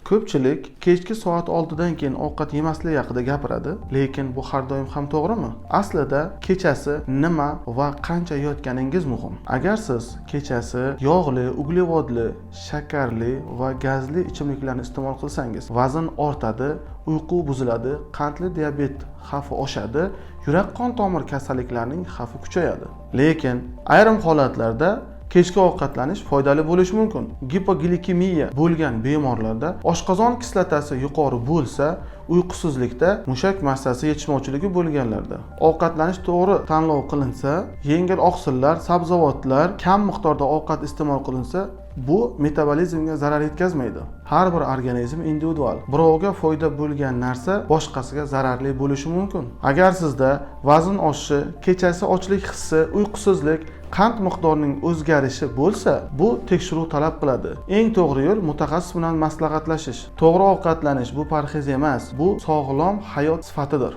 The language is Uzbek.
Ko'pchilik kechki soat 6dan keyin ovqat yemaslik haqida gapiradi, lekin bu har doim ham to'g'rimi? Aslida kechasi nima va qancha yeyotganingiz muhim. Agar siz kechasi yog'li, uglevodli, shakarli va gazli ichimliklarni iste'mol qilsangiz, vazn ortadi, uyqu buziladi, qandli diabet xavfi oshadi, yurak-qon tomir kasalliklarining xavfi kuchayadi. Lekin ayrim holatlarda kechki ovqatlanish foydali bo'lishi mumkin. Gipoglikemiya bo'lgan bemorlarda oshqozon kislotasi yuqori bo'lsa, uyqusizlikda, mushak massasi yetishmovchiligi bo'lganlarda ovqatlanish to'g'ri tanlov qilinsa, yengil oqsillar, sabzavotlar kam miqdorda ovqat iste'mol qilinsa, bu metabolizmga zarar yetkazmaydi. Har bir organizm individual. Birovga foyda bo'lgan narsa boshqasiga zararli bo'lishi mumkin. Agar sizda vazn oshishi, kechasi ochlik hissi, uyqusizlik, qand miqdorining o'zgarishi bo'lsa, bu tekshiruv talab qiladi. Eng to'g'ri yo'l mutaxassis bilan maslahatlashish. To'g'ri ovqatlanish bu parhez emas, bu sog'lom hayot sifatidir.